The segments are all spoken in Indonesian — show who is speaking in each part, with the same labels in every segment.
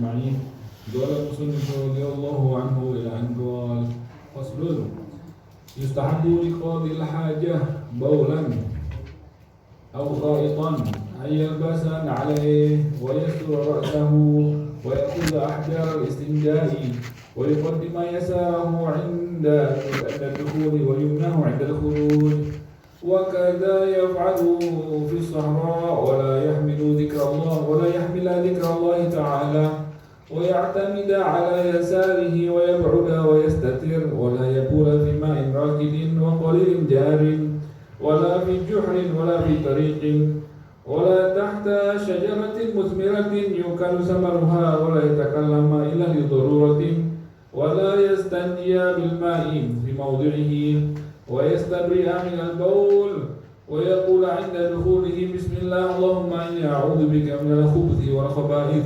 Speaker 1: أجمعين. قال المصنف رضي الله عنه إلى أن قال: فصل: يستحب لقاضي الحاجة بولا أو غائطا أن يلبس عليه ويستر رأسه ويأخذ أحجار الاستنجاء ويقدم يساره عند الدخول ويمنه عند الخروج، وكذا يفعل في الصحراء ولا يحمل ذكر الله تعالى ويعتمد على يساره ويبعد ويستتر ولا يبول في ماء راكد وقليل جار ولا في جحر ولا في طريق ولا تحت شجرة مثمرة يؤكل ثمرها ولا يتكلم إلا لضرورة ولا يستنجي بالماء في موضعه ويستبرئ من البول ويقول عند دخوله: بسم الله اللهم إني أعوذ بك من الخبث والخبائث،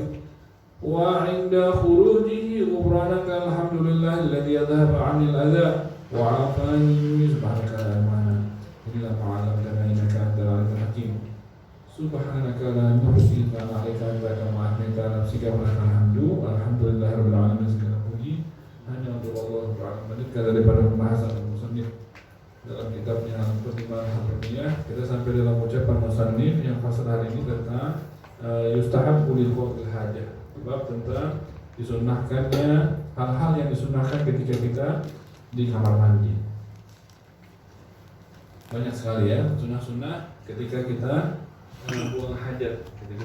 Speaker 1: وعند خروجه: غفرانك الحمد لله الذي أذهب عني الأذى وعافاني، سبحانك لا علم لنا إلا ما علمتنا إنك أنت العليم الحكيم. سبحانك لا نحصي ثناء عليك أنت كما أثنيت على نفسك ولك الحمد. Alhamdulillahirabbil alamin. Segala puji hanya untuk Allah Ta'ala. Melanjutkan daripada pembahasan musannif dalam kitabnya Al-Fatimah Al-Fatimah, kita sampai dalam ucapan musannif yang fasal hari ini tentang yustahabbu lil qadil hajah, bab tentang disunnahkannya hal-hal yang disunnahkan ketika kita di kamar mandi. Banyak sekali ya sunnah-sunnah ketika kita buang hajat. Ketika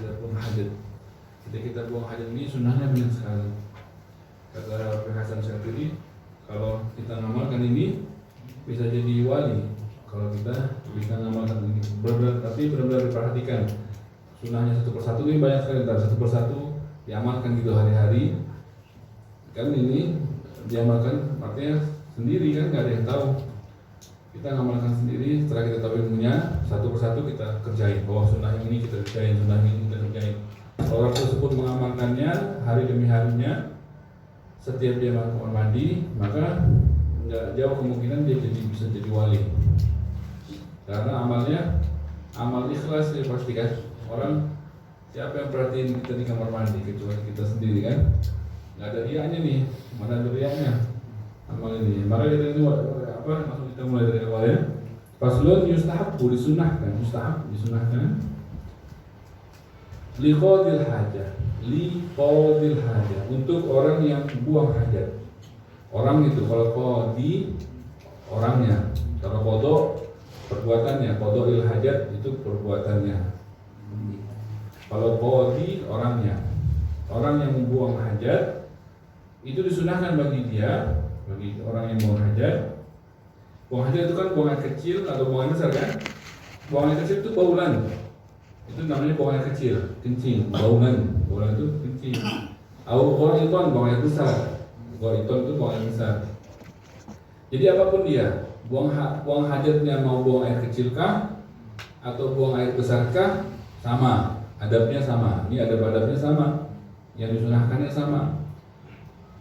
Speaker 1: kita buang hajat ini sunnahnya banyak sekali. Kata Syekh Hasan Syadzili, kalau kita ngamalkan ini bisa jadi wali. Kalau kita bisa ngamalkan ini, benar-benar diperhatikan. Sunnahnya satu persatu ini banyak sekali. Satu persatu diamalkan gitu hari-hari. Kan ini diamalkan artinya sendiri kan, nggak ada yang tahu. Kita ngamalkan sendiri, setelah kita tahu ilmunya, satu persatu kita kerjain. Bahwa sunnah yang ini kita kerjain, sunnah ini kita kerjain. Orang tersebut mengamalkannya hari demi harinya, setiap dia melakukan mandi, maka nggak jauh kemungkinan dia bisa jadi wali. Karena amal ikhlas ya pasti kan. Orang siapa yang perhatiin kita di kamar mandi kecuali kita sendiri kan? Nggak ada riaknya nih, mana ada riaknya amal ini. Maka kita ini langsung kita mulai dari awal ya. Faslun: yustahabbu disunahkan liqadil hajah untuk orang yang buang hajat. Orang itu kalau qadi orangnya, kalau qada perbuatannya, qadail hajat itu perbuatannya. Kalau qadi orangnya, orang yang membuang hajat itu disunahkan bagi dia, bagi orang yang buang hajat. Buang hajat itu kan buangan kecil atau buangan besar kan? Buangan kecil itu baulan. Itu namanya buangan kecil, kencing, baulan itu kencing. Ghaiton buangan besar. Ghaiton itu buangan besar. Jadi apapun dia, buang hajatnya mau buang air kecil kah atau buang air besar kah, sama, adabnya sama. Ini adab-adabnya sama. Yang disunahkannya sama.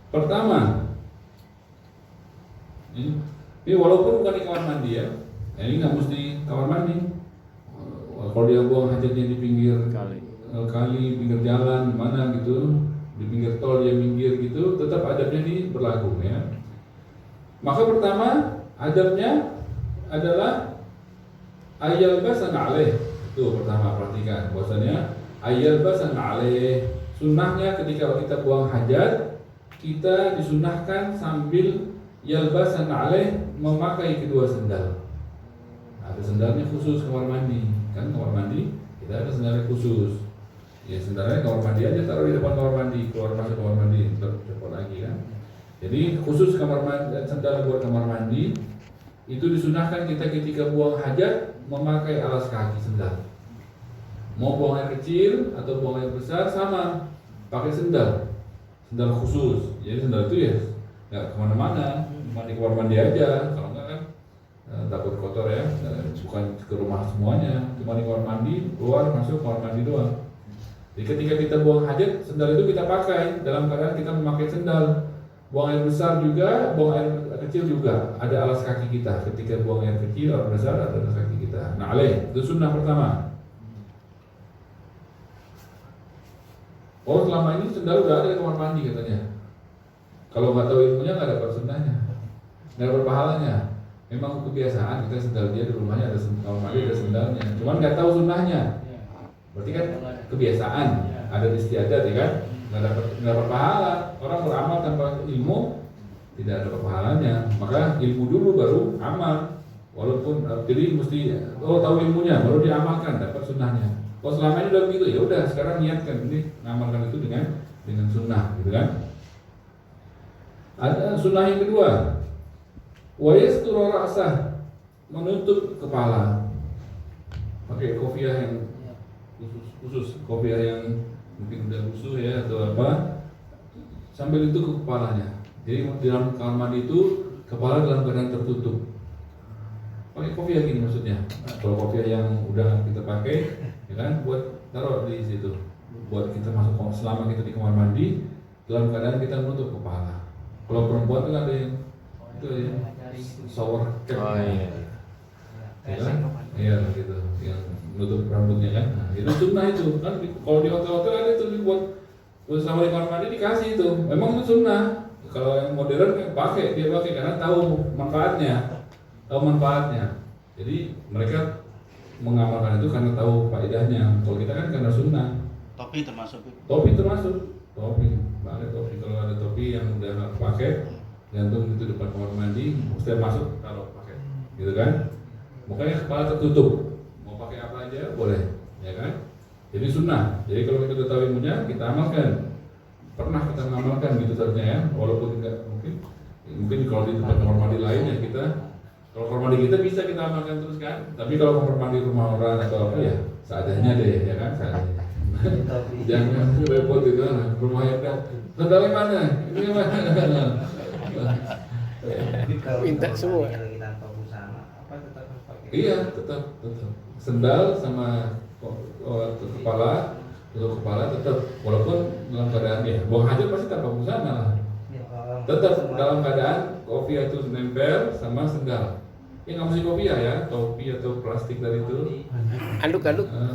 Speaker 1: Pertama, ini walaupun bukan di kamar mandi ya, ini nggak mesti kamar mandi. Kalau dia buang hajatnya di pinggir kali, pinggir jalan, mana gitu, di pinggir tol dia minggir gitu, tetap adabnya ini berlaku ya. Maka pertama adabnya adalah ayal basan alaih. Itu pertama, perhatikan bahwasanya ayal basan alaih. Sunnahnya ketika kita buang hajat, kita disunahkan sambil yalbasan alaih memakai kedua sendal. Ada sendalnya khusus kamar mandi, kan kamar mandi kita ada sendalnya khusus. Ya sendalnya kamar mandi aja taruh di depan kamar mandi, keluar masuk kamar mandi, tercepat lagi kan. Jadi khusus kamar mandi, sendal buat kamar mandi itu disunahkan kita ketika buang hajat memakai alas kaki sendal. Mau buang air kecil atau buang air besar sama, pakai sendal khusus. Jadi sendal itu ya nggak kemana-mana, cuma di kamar mandi aja. Kalau nggak kan takut kotor ya, bukan ke rumah semuanya, cuma di kamar mandi, keluar masuk kamar mandi doang. Jadi ketika kita buang hajat, sendal itu kita pakai dalam keadaan kita memakai sendal. Buang air besar juga, buang air kecil juga, ada alas kaki kita. Ketika buang air kecil, air besar, ada alas kaki kita. Nah, itu sunnah pertama. Oh selama ini sendal udah ada di kamar mandi katanya. Kalau nggak tahu ilmunya nggak dapat sunnahnya, nggak dapat pahalanya. Memang kebiasaan kita sendal dia di rumahnya ada kamar mandi ada sendalnya. Cuman nggak tahu sunnahnya. Berarti kan kebiasaan ada istiadat ya kan, nggak dapat pahala. Orang beramal tanpa ilmu tidak ada pahalanya. Maka ilmu dulu baru amal. Walaupun jadi mesti tahu ilmunya baru diamalkan dapat sunnahnya. Kalau selama ini udah begitu ya udah sekarang niatkan ini ngamalkan itu dengan sunnah gitu kan. Ada sunnah yang kedua, wa yasturu ra'sah, menutup kepala. Pakai kopiah yang khusus kopiah yang mungkin udah lusuh ya atau apa, sambil itu ke kepalanya. Jadi di dalam kamar mandi itu kepala dalam keadaan tertutup. Pakai kopiah gini maksudnya. Kalau kopiah yang udah kita pakai, ya kan, buat taruh di situ. Buat kita masuk selama kita di kamar mandi dalam keadaan kita menutup kepala. Kalau perempuan kan ada yang itu ya, shower cap.
Speaker 2: Oh iya.
Speaker 1: Ya kan? Iya gitu, yang menutup rambutnya kan. Nah, itu sunnah itu kan. Kalau di hotel-hotel ada itu dibuat selama di kamar mandi dikasih itu. Memang itu sunnah. Kalau yang modern dia pakai karena tahu manfaatnya. Jadi mereka mengamalkan itu karena tahu faedahnya. Kalau kita kan karena sunnah.
Speaker 3: Topi termasuk.
Speaker 1: Topi. Banget topi. Kalau ada topi yang udah pakai, gantung itu depan kamar mandi, setiap masuk taruh pakai, gitu kan? Makanya kepala tertutup. Mau pakai apa aja boleh, ya kan? Jadi sunnah. Jadi kalau kita udah tahu ilmunya, kita amalkan. Pernah kita mengamalkan gitu saja ya, walaupun enggak mungkin kalau di tempat kamar mandi lain ya kita. Kalau kamar mandi kita bisa kita amalkan terus kan, tapi kalau kamar mandi rumah orang atau apa ya seadanya deh, ya kan, seadanya. Jangan repot itu rumah yang kan, sendalnya mana? Ini mana?
Speaker 2: Minta semua.
Speaker 1: Iya, tetap. Sendal sama kepala, tutup kepala tetap, walaupun dalam keadaan ya, buang hajat pasti tanpa busana lah. Tetap dalam keadaan kopiah itu nempel sama sendal. Ya nggak mesti kopiah ya, topi atau plastik dari itu.
Speaker 2: Anduk.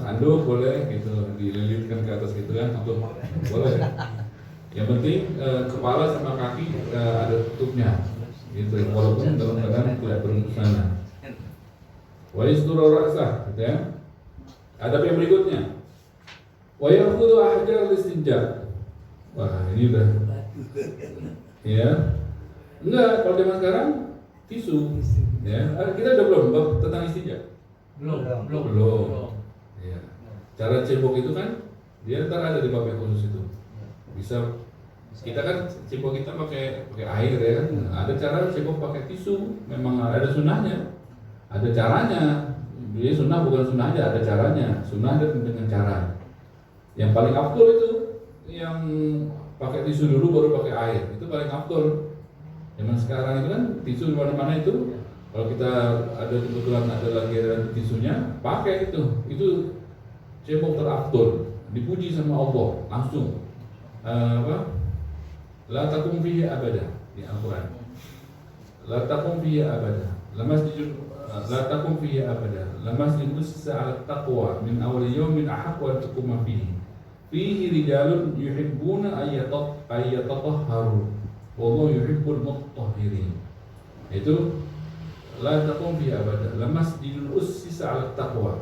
Speaker 1: Anduk boleh gitu, dililitkan ke atas gitu kan, tutup boleh. Yang penting kepala sama kaki ada tutupnya, gitu. Walaupun dalam keadaan tidak berbusana. Wa yasturu ra'sah, gitu ya. Adab yang berikutnya. Wa ya'khudhu ahjar listinja. Wah, ini udah. Ya. Enggak, kalau zaman sekarang tisu. Ya, kita udah belum tentang istinja? Belum. Ya. Cara cebok itu kan dia ntar ada di bab yang khusus itu. Bisa kita kan cebok kita pakai air ya kan. Ada cara cebok pakai tisu, memang ada sunnahnya. Ada caranya. Dia sunnah bukan sunnah aja, ada caranya. Sunnah dengan cara. Yang paling afdol itu yang pakai tisu dulu baru pakai air. Itu paling afdol. Zaman sekarang itu kan tisu di mana-mana itu. Kalau kita ada kebetulan ada lagi ada tisunya, pakai itu cebok terafdol, dipuji sama Allah langsung. La takum fihi abada di Al-Quran. La takum fihi abada. La takum fihi abada. La masjid ussisa 'ala taqwa min awal yawmin ahaqqu an taquma fihi. Fihi rijalun yuhibbuna ayyatatahharu. Wallahu yuhibbul mutahhirin. Itu la taqum fihi abada. La masjidul ussisa 'ala taqwa.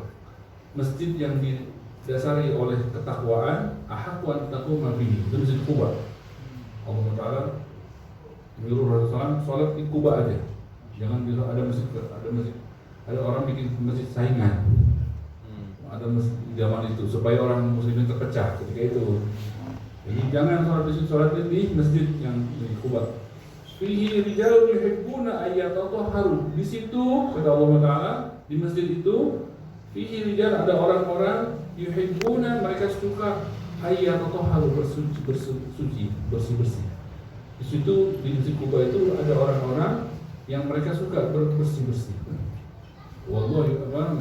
Speaker 1: Masjid yang didasari oleh ketakwaan, ahaqqu an taquma fihi. Itu Masjid Quba. Allah Ta'ala menyuruh Rasulullah sholat di Quba aja. Jangan bisa ada orang bikin masjid saingan. Ada masjid di zaman itu supaya orang muslimin terpecah ketika itu. Jadi jangan sholat di masjid yang di Quba. Fihi rijalun yuhibbuna ayyatatahharu. Di situ kata Allah Ta'ala di masjid itu fihi rijal ada orang-orang yuhibbuna mereka suka ayyatatahharu bersih-bersih. Di situ di Masjid Quba itu ada orang-orang yang mereka suka bersih-bersih. Wallahu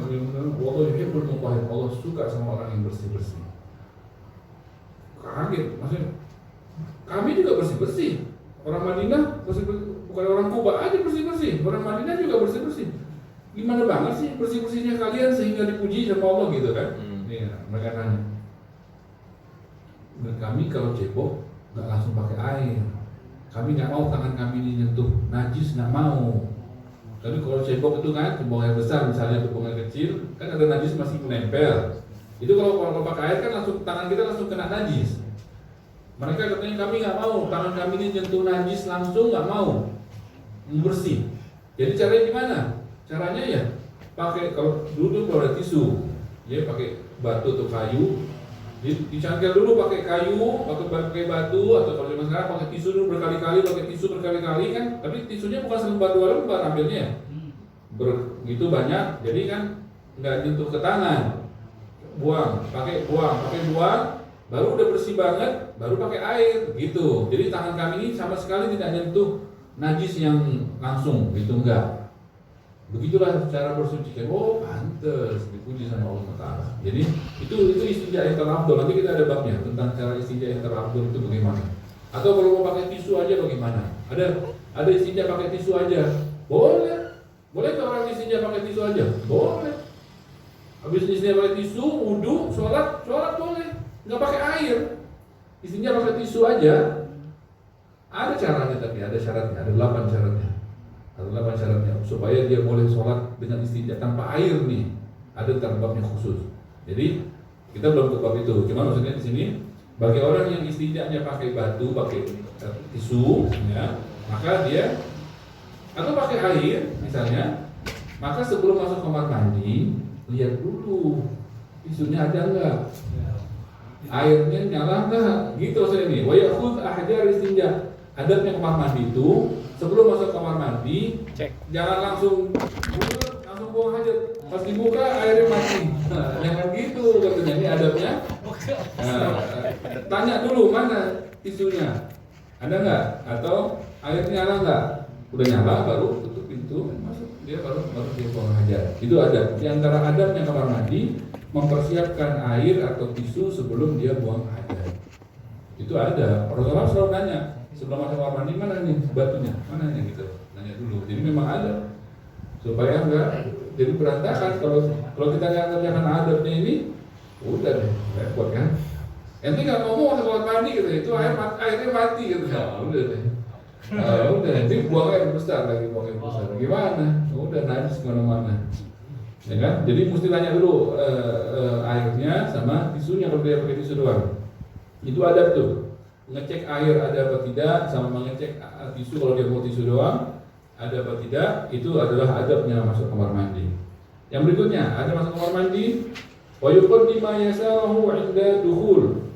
Speaker 1: yuhibbul mutahhirin. Allah suka sama orang yang bersih-bersih. Kaget, maksudnya kami juga bersih-bersih. Orang Madinah bersih-bersih, bukan orang Quba aja bersih-bersih. Orang Madinah juga bersih-bersih. Gimana banget sih bersih-bersihnya kalian sehingga dipuji sama Allah gitu kan? Iya, mereka nanya. kami kalau cebok nggak langsung pakai air. Kami nggak mau tangan kami ini nyentuh najis, nggak mau. Tapi kalau cebok itu kan buang air besar misalnya atau buang air kecil, kan ada najis masih menempel. Itu kalau pakai air kan langsung tangan kita langsung kena najis. Mereka katanya kami nggak mau tangan kami ini nyentuh najis langsung, nggak mau, bersih. Jadi caranya gimana? Caranya ya pakai, kalau dulu kalau ada tisu, ya pakai batu atau kayu, dicangkir dulu pakai kayu, pakai batu, atau kalau zaman sekarang pakai tisu dulu berkali-kali kan, tapi tisunya bukan selembar dua lembar ambilnya, begitu banyak, jadi kan nggak nyentuh ke tangan, pakai buang, baru udah bersih banget, baru pakai air, gitu. Jadi tangan kami ini sama sekali tidak nyentuh najis yang langsung, gitu enggak. Begitulah cara bersuci. Oh, pantes dipuji sama Allah Taala. Jadi itu istinja yang terabdul. Nanti kita ada babnya tentang cara istinja yang terabdul itu bagaimana. Atau kalau mau pakai tisu aja bagaimana? Ada istinja pakai tisu aja. Boleh. Boleh kalau orang istinja pakai tisu aja? Boleh. Habis istinja pakai tisu, wudu, sholat boleh. Nggak pakai air. Istinja pakai tisu aja. Ada caranya tapi ada syaratnya. Ada 8 syaratnya. Adalah syaratnya supaya dia boleh sholat dengan istinja tanpa air nih, ada babnya khusus. Jadi kita belum ke bab itu. Cuma maksudnya di sini bagi orang yang istinjanya pakai batu, pakai tisu, ya, maka dia atau pakai air misalnya, maka sebelum masuk kamar mandi lihat dulu tisunya ada enggak, airnya nyala enggak, gitu maksudnya ini. Wa yakhudh ahjar istinja. Adabnya kamar mandi itu sebelum masuk kamar mandi, cek. Jangan langsung buang aja. Pas dibuka airnya mati. Jangan gitu katanya. Ini adabnya. Tanya dulu mana tisunya, ada nggak? Atau airnya nyala nggak? Udah nyala baru tutup pintu, masuk dia baru dia buang aja. Itu adab. Di antara adabnya kamar mandi mempersiapkan air atau tisu sebelum dia buang aja. Itu ada. Rasulullah selalu nanya. Sebelum masuk kamar mandi mana nih batunya, mana nih gitu, nanya dulu. Jadi memang ada supaya enggak jadi berantakan. Kalau kita nggak kerjakan adabnya ini, udah deh repot kan. Ente nggak mau masuk kamar mandi gitu, itu airnya mati gitu, udah deh. Udah nanti buang air besar lagi, gimana? Udah najis kemana-mana, ya kan? Jadi mesti tanya dulu airnya sama tisunya kalau dia pakai tisu doang. Itu adab tuh. Ngecek air ada apa tidak, sama mengecek tisu kalau dia mau tisu doang ada apa tidak, itu adalah adabnya masuk kamar mandi. Yang berikutnya ada masuk kamar mandi, wa yuqaddima yasarahu 'inda dukhul,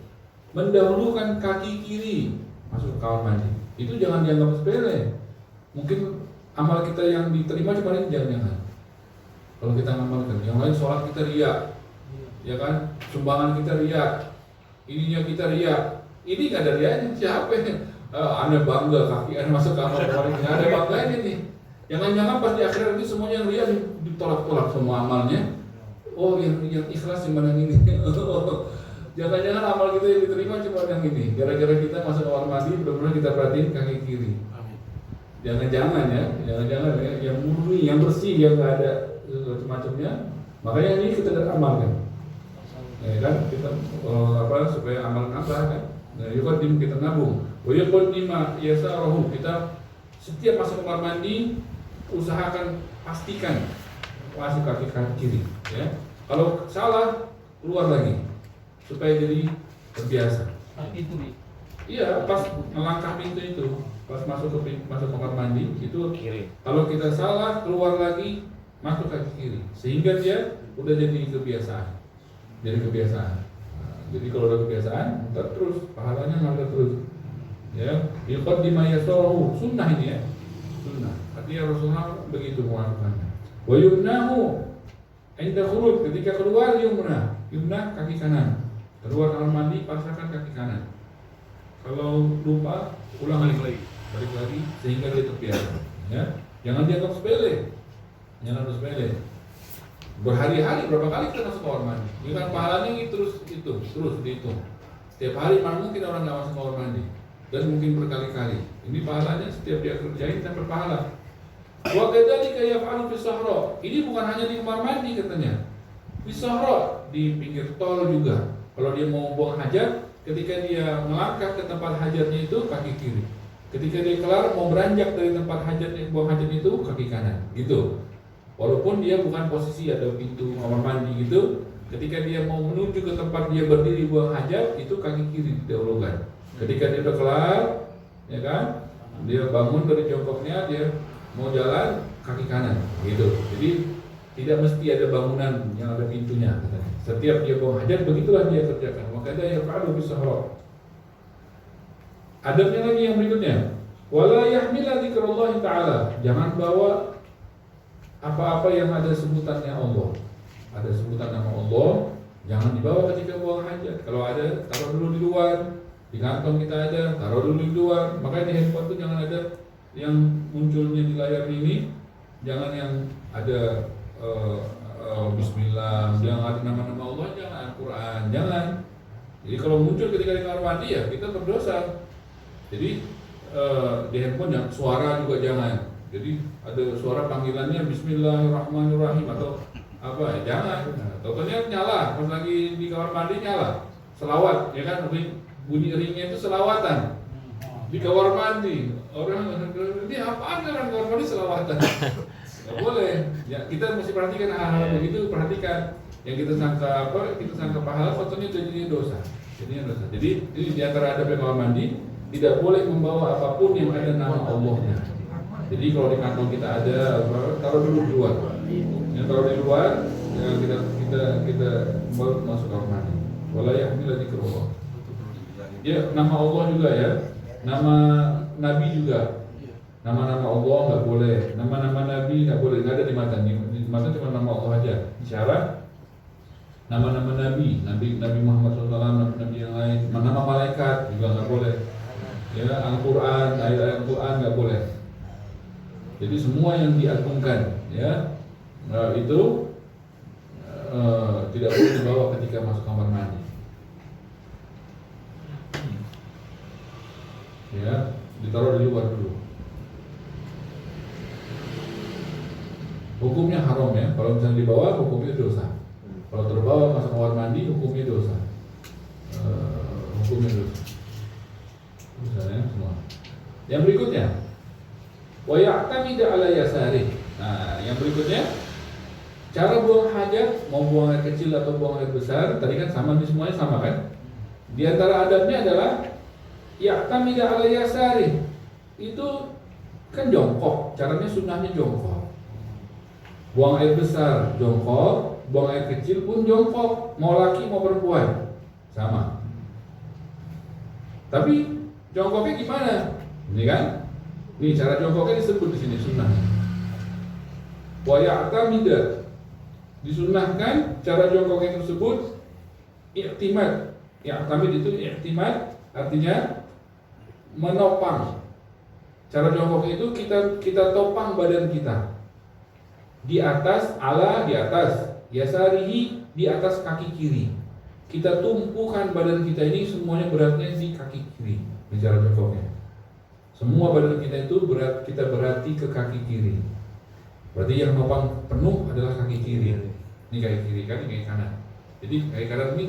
Speaker 1: mendahulukan kaki kiri masuk kamar mandi. Itu jangan dianggap sepele. Mungkin amal kita yang diterima cuma ini, jangan. Kalau kita ngamalkan, yang lain sholat kita riya, ya kan, sumbangan kita riya, ininya kita riya. Ini nggak ada rianya, siapa ya? Anda bangga kaki Anda masuk kamar mandi, nggak ada bangganya nih. Jangan-jangan pas di akhirat itu semuanya yang ria ditolak-tolak semua amalnya. Oh, yang ikhlas yang mana ini? Jangan-jangan amal kita yang diterima cuma yang ini. Gara-gara kita masuk kamar mandi, benar-benar kita perhatiin kaki kiri. Jangan-jangan ya, yang murni, yang bersih, yang nggak ada macam-macamnya. Makanya ini kita amalkan. Ya kan, kita supaya amal nambah kan. Nah, yuqaddim kita nabung. Wa yuqaddima yasarahu, kita setiap masuk kamar mandi usahakan pastikan masuk kaki kiri, ya. Kalau salah keluar lagi supaya jadi terbiasa.
Speaker 2: Itu nih.
Speaker 1: Iya, pas melangkah pintu itu, pas masuk kamar mandi itu kiri. Kalau kita salah keluar lagi masuk kaki kiri, sehingga dia udah jadi kebiasaan. Jadi kalau ada kebiasaan, terus pahalanya ngalir terus. Ya, yuqaddima yasarahu, sunnah ini ya. Sunnah. Artinya Rasulullah begitu melakukannya. Wa yumnahu 'inda khuruj, ketika keluar yumna kaki kanan. Keluar kamar mandi pasangkan kaki kanan. Kalau lupa ulang balik lagi sehingga dia terbiasa. Ya, jangan dianggap sepele. Berhari-hari berapa kali kita masuk kamar mandi? Dengan pahalanya terus dihitung. Setiap hari mana mungkin orang nggak masuk kamar mandi, dan mungkin berkali-kali. Ini pahalanya setiap dia kerjain dan berpahala. Wa kadzalika yaf'alu fi sahra. Ini bukan hanya di kamar mandi katanya. Fi sahra, di pinggir tol juga. Kalau dia mau buang hajat, ketika dia melangkah ke tempat hajatnya itu kaki kiri. Ketika dia kelar mau beranjak dari tempat hajatnya buang hajat itu kaki kanan, gitu. Walaupun dia bukan posisi ada pintu kamar mandi gitu, ketika dia mau menuju ke tempat dia berdiri buang hajat itu kaki kiri didahulukan. Ketika dia udah kelar, ya kan, dia bangun dari jongkoknya, dia mau jalan kaki kanan, gitu. Jadi tidak mesti ada bangunan yang ada pintunya, katanya. Setiap dia buang hajat begitulah dia kerjakan. Makanya ya fa'alu bisahra. Adabnya lagi yang berikutnya, wala yahmila dzikrallahi ta'ala. Jangan bawa apa-apa yang ada sebutannya Allah. Ada sebutan nama Allah, jangan dibawa ketika buang hajat. Kalau ada, taruh dulu di luar. Di kantong kita ada, taruh dulu di luar. Makanya di handphone itu jangan ada yang munculnya di layar ini, jangan yang ada Bismillah, jangan ada nama-nama Allah, jangan Al-Quran, jangan. Jadi kalau muncul ketika di kamar mandi ya kita berdosa. Jadi di handphone yang suara juga jangan. Jadi ada suara panggilannya Bismillahirrahmanirrahim atau apa ya, jangan. Contohnya nyala, pas lagi di kamar mandi nyala, selawat, ya kan, bunyi ringnya itu selawatan di kamar mandi. Orang ini apaan orang kamar mandi selawatan? Nggak boleh. Ya kita mesti perhatikan hal-hal begitu, perhatikan. Yang kita sangka apa? Kita sangka pahala, fotonya jadinya dosa. Jadinya dosa. Jadi ini di antara adab kamar mandi, tidak boleh membawa apapun yang ada nama Allahnya. Jadi kalau di kantong kita ada, taruh dulu di luar. Yang taruh di luar, ya kita masuk kamar mandi. Wala yahmil dzikrullah. Ya, nama Allah juga ya. Nama Nabi juga. Nama-nama Allah nggak boleh. Nama-nama Nabi nggak boleh. Nggak ada di matan. Di matan cuma nama Allah aja. Isyarat. Nama-nama Nabi Muhammad SAW, Nabi yang lain. Nama malaikat juga nggak boleh. Ya, Al-Quran, ayat-ayat Al-Quran nggak boleh. Jadi semua yang diagungkan, ya, itu tidak boleh dibawa ketika masuk kamar mandi. Ya, ditaruh di luar dulu. Hukumnya haram ya. Kalau misalnya dibawa, hukumnya dosa. Kalau terbawa masuk kamar mandi, hukumnya dosa. Hukumnya dosa. Misalnya semua. Yang berikutnya, wa ya'tamida ala yasari. Nah, yang berikutnya, cara buang hajat, mau buang air kecil atau buang air besar, tadi kan sama, di semuanya sama kan? Di antara adabnya adalah ya'tamida ala yasari. Itu kan jongkok, caranya sunnahnya jongkok. Buang air besar jongkok, buang air kecil pun jongkok, mau laki mau perempuan sama. Tapi jongkoknya gimana? Ini kan? Nih cara jongkoknya disebut di sini sunnah. Wa ya'tamida, disunnahkan cara jongkoknya tersebut i'timad. Ya'tamid itu i'timad, artinya menopang. Cara jongkoknya itu kita topang badan kita di atas, di atas, yasarihi, di atas kaki kiri. Kita tumpukan badan kita ini semuanya beratnya di kaki kiri. Bicara jongkoknya, semua badan kita itu kita berarti ke kaki kiri. Berarti yang nopang penuh adalah kaki kiri. Ini kaki kiri kan, ini kaki kanan. Jadi kaki kanan ini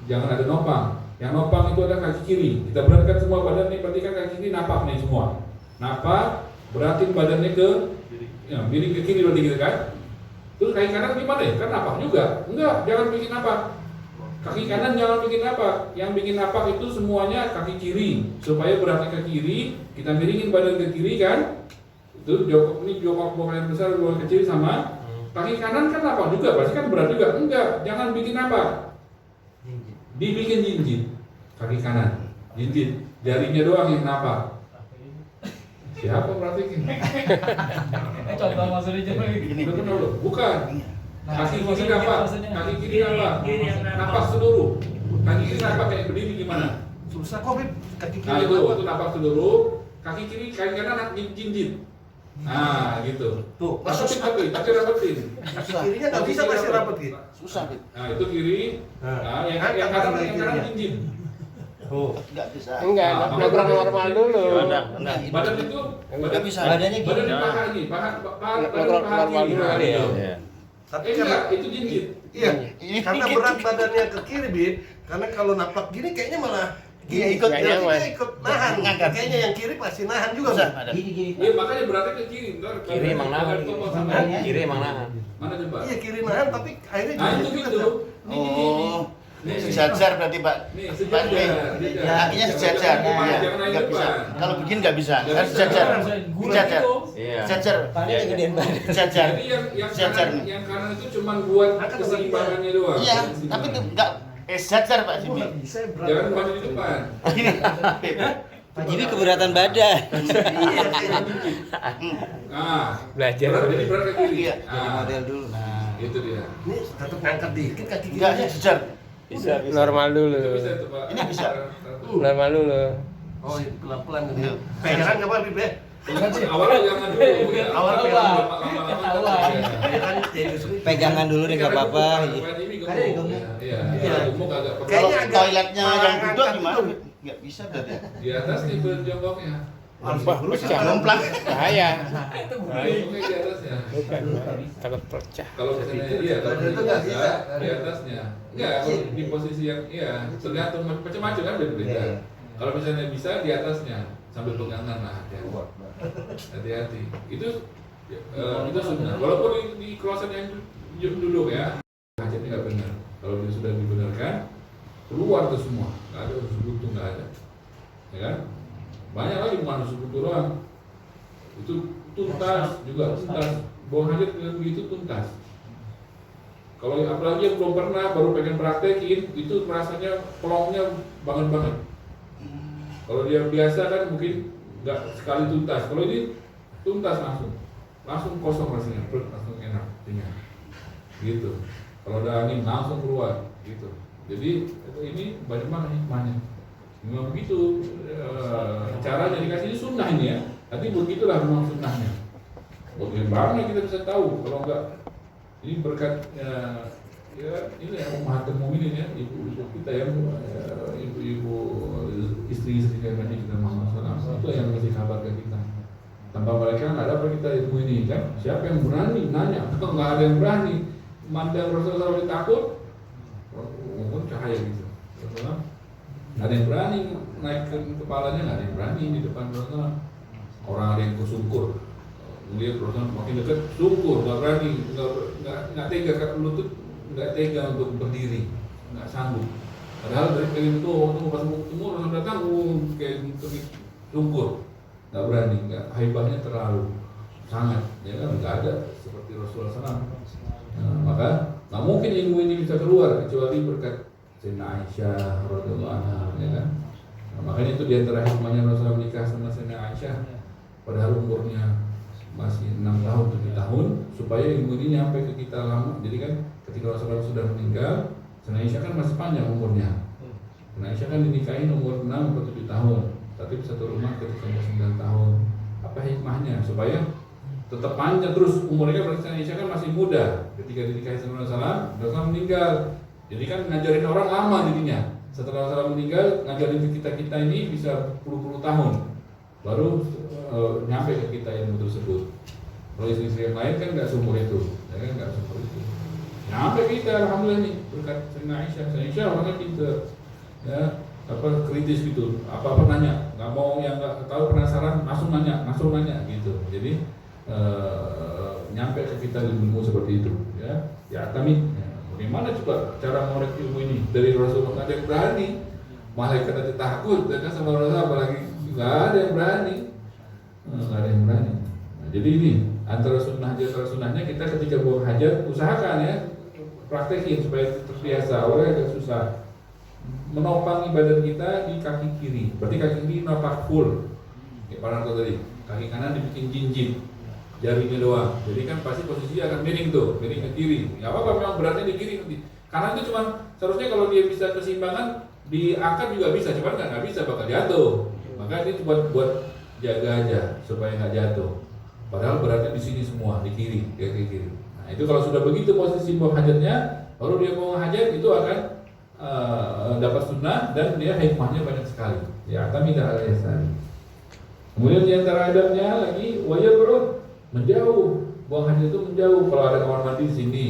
Speaker 1: jangan ada nopang. Yang nopang itu adalah kaki kiri. Kita beratkan semua badan ini, berarti kan kaki kiri napak nih semua. Napak, beratin badannya ke miring ke kiri berarti gitu kan. Terus kaki kanan gimana ya? Kan napak juga. Enggak, jangan bikin napak. Kaki kanan jangan bikin napak. Yang bikin napak itu semuanya kaki kiri. Supaya beratnya ke kiri, kita miringin badan ke kiri kan. Itu jongkok buang air besar, buang kecil sama. Kaki kanan kan napak juga, pasti kan berat juga. Enggak, jangan bikin napak. Dibikin jinjit. Kaki kanan, jinjit. Jarinya doang yang napak. Siapa praktekin?
Speaker 2: Contoh maksudnya coba gini.
Speaker 1: Bukan. Kaki kiri napak, kaki kiri napak, napak seluruh. Kaki kiri napak kayak berdiri gimana?
Speaker 3: Susah kok, kaki kiri.
Speaker 1: Nah itu napak seluruh. Kaki kiri, kaki kanan jinjit. Nah gitu.
Speaker 3: Tuh,
Speaker 1: Rapetin tapi rapetin.
Speaker 3: kaki kirinya nggak bisa masih rapet gitu.
Speaker 4: Susah gitu.
Speaker 1: Nah itu kiri. Nah yang kanan jinjit.
Speaker 3: Tuh,
Speaker 4: Nggak bisa.
Speaker 5: Enggak, program normal dulu.
Speaker 1: Badan itu
Speaker 4: Nggak bisa.
Speaker 2: Badannya gini.
Speaker 1: badan di paha ini, paha
Speaker 5: Program
Speaker 1: paha
Speaker 5: normal
Speaker 1: kiri.
Speaker 5: dulu
Speaker 1: Nah,
Speaker 5: kali ya.
Speaker 1: gitu.
Speaker 3: tapi
Speaker 1: Enggak, itu jinjit.
Speaker 3: iya, karena berat badannya ke kiri, Bi. Karena kalau napak gini kayaknya malah
Speaker 4: Iya, ikut
Speaker 3: Kayaknya
Speaker 5: nyaman.
Speaker 3: ikut nahan.
Speaker 4: Ngangkat.
Speaker 3: Kayaknya yang kiri pasti nahan juga.
Speaker 4: Bisa,
Speaker 3: Bang.
Speaker 4: ada.
Speaker 1: Iya makanya beratnya ke kiri. Ntar
Speaker 5: Kiri emang nahan. Kiri emang nahan.
Speaker 1: Mana coba?
Speaker 3: Iya kiri nahan tapi akhirnya
Speaker 1: Nah itu
Speaker 3: juga
Speaker 1: gitu.
Speaker 3: Bang.
Speaker 4: Oh,
Speaker 1: Nih.
Speaker 4: sejajar berarti Pak.
Speaker 1: Nih,
Speaker 4: Pak,
Speaker 1: sejajar.
Speaker 4: nih, kakinya sejajar.
Speaker 1: Jangan
Speaker 4: Iya,
Speaker 1: jangan naik
Speaker 4: nggak bisa.
Speaker 1: depan.
Speaker 4: Kalau begini nggak bisa.
Speaker 1: Nggak
Speaker 4: Harus
Speaker 1: bisa.
Speaker 4: sejajar.
Speaker 2: Gula
Speaker 4: Sejajar.
Speaker 2: gitu.
Speaker 5: Iya.
Speaker 4: Sejajar.
Speaker 5: Iya, iya.
Speaker 4: Sejajar.
Speaker 1: Jadi yang
Speaker 4: Sejajar.
Speaker 1: kanan, yang kanan itu cuma buat keseimbangannya doang.
Speaker 4: Iya, tapi itu nggak sejajar Pak
Speaker 3: Wah,
Speaker 4: Jimmy.
Speaker 3: bisa berat.
Speaker 1: Jangan maju di depan.
Speaker 4: Gini.
Speaker 6: Pak Jimmy keberatan badan.
Speaker 3: Iya, kayak
Speaker 1: Nah,
Speaker 5: Belajar.
Speaker 1: Jadi berat ke kiri.
Speaker 4: Iya.
Speaker 6: Jadi model dulu. Nah,
Speaker 1: Itu dia.
Speaker 3: ini tetap ngangkat dikit kaki
Speaker 4: Enggak
Speaker 3: kirinya.
Speaker 4: sejajar.
Speaker 5: Bisa. Normal dulu.
Speaker 1: Itu bisa tuh Pak.
Speaker 4: Ini bisa.
Speaker 5: Normal dulu.
Speaker 3: Oh, iya, pelan-pelan gitu.
Speaker 4: Iya.
Speaker 3: Pegangan nggak apa Bib ya?
Speaker 1: Awalnya jangan dulu ya.
Speaker 3: Awal
Speaker 1: Awalnya
Speaker 3: pegang.
Speaker 1: lama-lama.
Speaker 2: Ketahuan.
Speaker 3: Iya kan, jadi sulit.
Speaker 6: pegangan dulu deh nggak apa-apa.
Speaker 1: Iya.
Speaker 3: Iya.
Speaker 1: Gemuk agak
Speaker 4: Kalau
Speaker 3: Kayaknya agak
Speaker 4: toiletnya yang
Speaker 3: ngangkat
Speaker 4: duduk gimana?
Speaker 3: gitu.
Speaker 4: Nggak bisa berarti.
Speaker 1: Di atas nih berjongkoknya.
Speaker 3: Harus
Speaker 5: Wah,
Speaker 3: lurus,
Speaker 5: pecah.
Speaker 3: jomplang.
Speaker 5: Bahaya.
Speaker 1: Jongkoknya di atasnya.
Speaker 5: Bukan. Takut pecah.
Speaker 1: Kalau misalnya iya, kalau
Speaker 3: Itu
Speaker 1: di
Speaker 3: nggak
Speaker 1: atas,
Speaker 3: bisa.
Speaker 1: di atasnya. Enggak, kalau di posisi yang iya, tergantung macam-macam kan beda-beda.
Speaker 3: Iya.
Speaker 1: Kalau misalnya bisa di atasnya sambil pegangan lah hati-hati. Itu sunnah. Walaupun di kloset yang duduk ya, hajatnya nggak benar. Kalau dia sudah dibenarkan, keluar tuh semua, nggak ada usus buntu, nggak ada, ya kan? Banyak lagi bukan usus buntu doang. Itu tuntas juga tuntas. Buang hajat dengan begitu tuntas. Kalau apalagi yang belum pernah baru pengen praktekin, itu rasanya pelongnya banget. Kalau dia biasa kan mungkin nggak sekali tuntas. Kalau ini tuntas langsung kosong rasanya, perut langsung enak, ringan. Gitu. Kalau ada angin langsung keluar, gitu. Jadi ini banyak banget hikmahnya. Memang begitu caranya dikasih sunnah ini ya. Tapi begitulah memang sunnahnya. Bagaimana kita bisa tahu kalau enggak ini berkat ya ini yang ummahatul mukminin ya, ibu-ibu kita yang ibu-ibu istri-istri Nabi kita Muhammad SAW itu yang ngasih kabar ke kita. Tanpa mereka nggak ada kita ilmu ini kan? Siapa yang berani nanya? Kalau nggak ada yang berani, mandang Rasulullah SAW takut, mungkin cahaya gitu. Nggak ada yang berani naik ke kepalanya, nggak ada yang berani di depan Rasulullah. Orang ada yang kusungkur, melihat Rasulullah makin dekat, sungkur, nggak berani, nggak tega ke lutut, nggak tega untuk berdiri, nggak sanggup. Padahal dari pengen itu waktu pas mau ketemu Rasul datang, kayak sungkur, nggak berani, nggak haibahnya terlalu sangat, ya kan nggak ada seperti Rasulullah SAW. Nah, maka nggak mungkin ilmu ini bisa keluar kecuali berkat Sayyidina Aisyah radhiyallahu anha, ya kan. Nah, makanya itu diantara hikmahnya Rasulullah menikah sama Sayyidina Aisyah padahal umurnya masih 6 tahun 7 tahun supaya ilmu ini nyampe ke kita lama. Jadi kan ketika Rasulullah sudah meninggal, Sayyidina Aisyah kan masih panjang umurnya. Sayyidina Aisyah kan dinikahin umur 6 atau 7 tahun, tapi satu rumah ketika umur 9 tahun. Apa hikmahnya? Supaya tetap panjang terus umurnya. Berarti Sayyidina Aisyah kan masih muda ketika dinikahin sama Rasulullah meninggal. Jadi kan ngajarin orang lama jadinya. Setelah Rasulullah meninggal, ngajarin kita ini bisa puluh-puluh tahun baru nyampe ke kita ilmu tersebut. Kalau istri-istri yang lain kan nggak seumur itu, ya kan nggak seumur itu. Nyampe kita, alhamdulillah nih berkat Sayyidina Aisyah. Sayyidina Aisyah orangnya pintar, ya kritis gitu. Apa nanya, nggak mau yang nggak tahu penasaran langsung nanya gitu. Jadi nyampe ke kita ilmu seperti itu, ya. Ya kami. Bagaimana coba cara ngorek ilmu ini dari Rasulullah? Nggak ada yang berani, malaikat aja takut, dan sama Rasulullah apalagi nggak ada yang berani, Nah, jadi ini antara sunnahnya kita ketika buang hajat usahakan ya praktekin supaya terbiasa. Awalnya agak susah menopang badan kita di kaki kiri, berarti kaki kiri nopak full. Kayak Paranto tadi, kaki kanan dibikin jinjit, jarinya doang. Jadi kan pasti posisi akan miring ke kiri. Ya apa memang beratnya di kiri nanti. Karena itu cuma seharusnya kalau dia bisa keseimbangan diangkat juga bisa, cuman nggak bisa bakal jatuh. Maka ini cuma buat jaga aja supaya nggak jatuh. Padahal beratnya di sini semua, di kiri, kaki kiri. Nah itu kalau sudah begitu posisi buang hajatnya, baru dia buang hajat itu akan dapat sunnah dan dia hikmahnya banyak sekali. Ya kami dah al-yasari. Kemudian di antara adabnya lagi wajib menjauh. Buang hajat itu menjauh. Kalau ada kamar mandi di sini,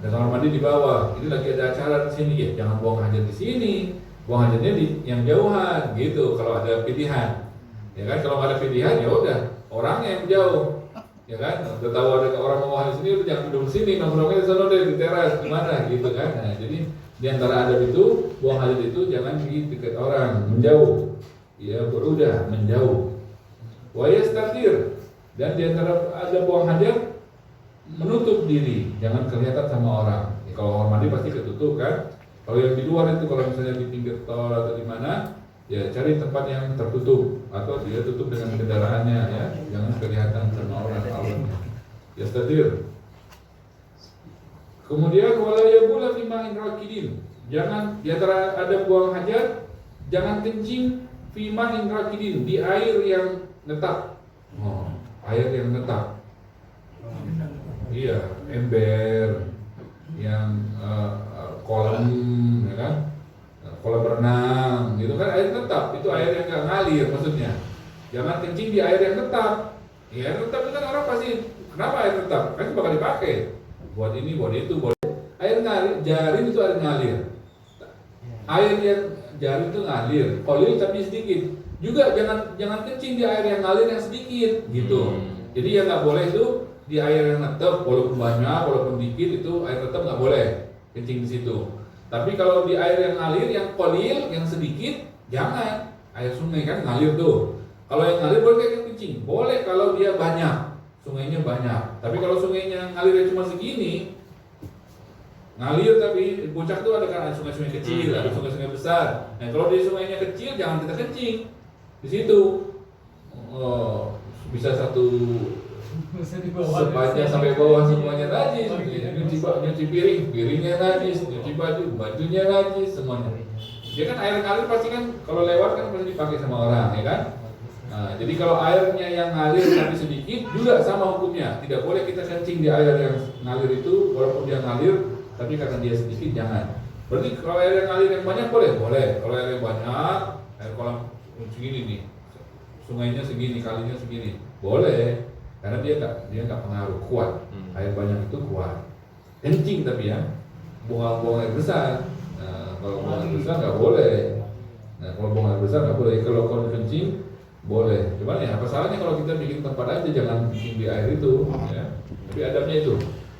Speaker 1: Ada kamar mandi di bawah. Ini lagi ada acara di sini ya, jangan buang hajat di sini. Buang hajatnya di yang jauhan gitu kalau ada pilihan. Ya kan, kalau nggak ada pilihan ya udah orangnya yang jauh. Ya kan, udah tahu ada orang mau di sini udah jangan duduk di sini, nongkrongnya di sana deh di teras gimana gitu kan. Nah, jadi di antara adab itu buang hajat itu jangan di dekat orang, menjauh. Ya berudah menjauh. Wa yastatir, dan di antara ada buang hajat menutup diri, jangan kelihatan sama orang. Ya, kalau orang mandi pasti ketutup kan. Kalau yang di luar itu, kalau misalnya di pinggir tol atau di mana, ya cari tempat yang tertutup atau dia tutup dengan kendaraannya ya, jangan kelihatan sama orang awalnya. Yastatir. Kemudian wala yabula fi ma'in rakidin. Jangan di antara ada buang hajat, jangan kencing fi ma'in rakidin, di air yang netap. Oh, air yang netap. Iya, ember yang kolam, ya kan, kolam renang, gitu kan, air tetap, itu air yang nggak ngalir maksudnya. Jangan kencing di air yang tetap. Ya, air tetap itu kan orang pasti, kenapa air tetap? Kan bakal dipakai buat ini, buat itu, buat air ngalir, jarin itu air ngalir. Air yang jarin itu ngalir, kolil tapi sedikit. Juga jangan kencing di air yang ngalir yang sedikit, gitu. Jadi yang nggak boleh itu di air yang tetap, walaupun banyak, walaupun dikit itu air tetap nggak boleh kencing di situ. Tapi kalau di air yang ngalir, yang kolil, yang sedikit, jangan. Air sungai kan ngalir tuh. Kalau yang ngalir boleh kayak kencing, boleh kalau dia banyak, sungainya banyak. Tapi kalau sungainya ngalirnya cuma segini, ngalir tapi puncak tuh ada kan sungai-sungai kecil, ada sungai-sungai besar. Nah kalau di sungainya kecil, jangan kita kencing di situ. Oh, bisa satu sepanjang sampai bawah semuanya najis, nyuci piring, piringnya najis, nyuci baju, bajunya najis, semuanya. Dia kan air ngalir pasti kan kalau lewat kan pasti dipakai sama orang, ya kan? Nah, jadi kalau airnya yang ngalir tapi sedikit juga sama hukumnya. Tidak boleh kita kencing di air yang ngalir itu, walaupun dia ngalir, tapi karena dia sedikit jangan. Berarti kalau air yang ngalir yang banyak boleh, boleh. Kalau air yang banyak, air kolam segini nih, sungainya segini, kalinya segini, boleh. Karena dia nggak pengaruh, kuat. Air banyak itu kuat. Kencing tapi ya, buang air besar. Nah, kalau buang air besar nggak boleh. Nah, kalau buang air besar nggak boleh. Kalau kencing boleh. Cuman ya apa salahnya kalau kita bikin tempat aja, jangan kencing di air itu. Ya. Tapi adabnya itu,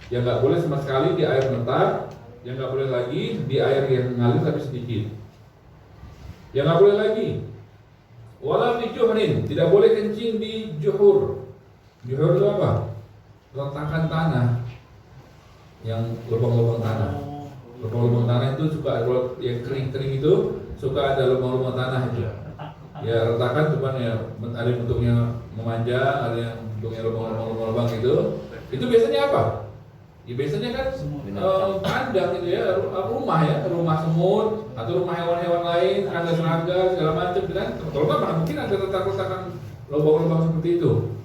Speaker 1: yang nggak boleh sama sekali di air mentah, yang nggak boleh lagi di air yang ngalir tapi sedikit. Yang nggak boleh lagi, wala fi juhrin, tidak boleh kencing di juhur. Juhur itu apa? Retakan tanah, yang lubang-lubang tanah. Lubang-lubang tanah itu suka kalau yang kering-kering itu suka ada lubang-lubang tanah itu. Ya retakan cuman ya ada yang bentuknya memanjang, ada yang bentuknya lubang-lubang itu. Itu biasanya apa? Ya biasanya kan kandang gitu ya, rumah ya, rumah semut atau rumah hewan-hewan lain, kandang serangga segala macam kan. Kalau nggak mungkin ada retakan lubang-lubang seperti itu.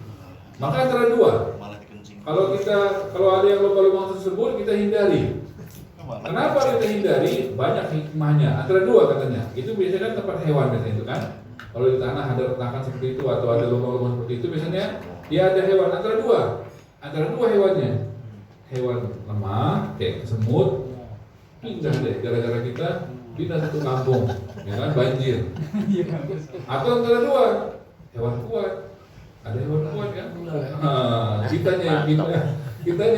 Speaker 1: Maka antara dua, kalau ada yang lubang-lubang tersebut kita hindari. Kenapa kita hindari? Banyak hikmahnya. Antara dua katanya. Itu biasanya kan tempat hewan biasanya itu kan. Kalau di tanah ada retakan seperti itu atau ada lubang-lubang seperti itu biasanya dia ada hewan. Antara dua hewannya. Hewan lemah kayak semut pindah deh gara-gara kita pindah satu kampung, ya kan, banjir. Atau antara dua hewan kuat. Ada hewan kuat kan? Nah, kitanya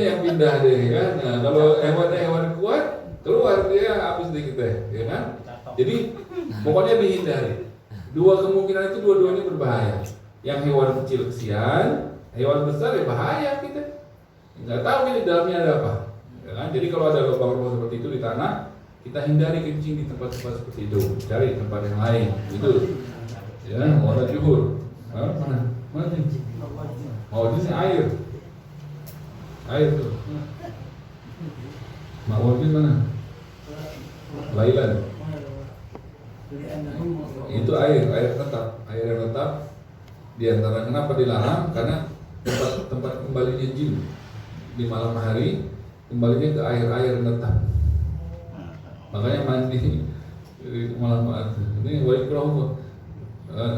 Speaker 1: yang pindah deh kan. Nah, kalau hewan kuat keluar dia habis deh kita, ya kan? Jadi pokoknya dihindari. Dua kemungkinan itu dua-duanya berbahaya. Yang hewan kecil kesian, hewan besar ya bahaya kita. Nggak tahu ini dalamnya ada apa, ya kan? Jadi kalau ada lubang-lubang seperti itu di tanah, kita hindari kencing di tempat-tempat seperti itu. Cari tempat yang lain, gitu. Ya, mau ada juhur. Mana nih? Oh, ini air. Air tuh. Mawajin mana? Lailan. Itu air tetap. Air yang tetap. Di antara kenapa dilarang? Karena tempat kembalinya jin di malam hari kembalinya ke air tetap. Makanya mandi di malam hari. Ini wajib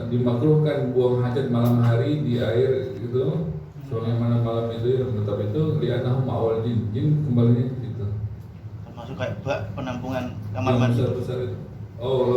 Speaker 1: dimakruhkan buang hajat malam hari di air itu, soalnya malam itu yang tetap itu lihatlah awal jin kembalinya gitu.
Speaker 4: kayak bak penampungan kamar
Speaker 1: Yang
Speaker 4: mandi.
Speaker 1: besar-besar itu. Oh,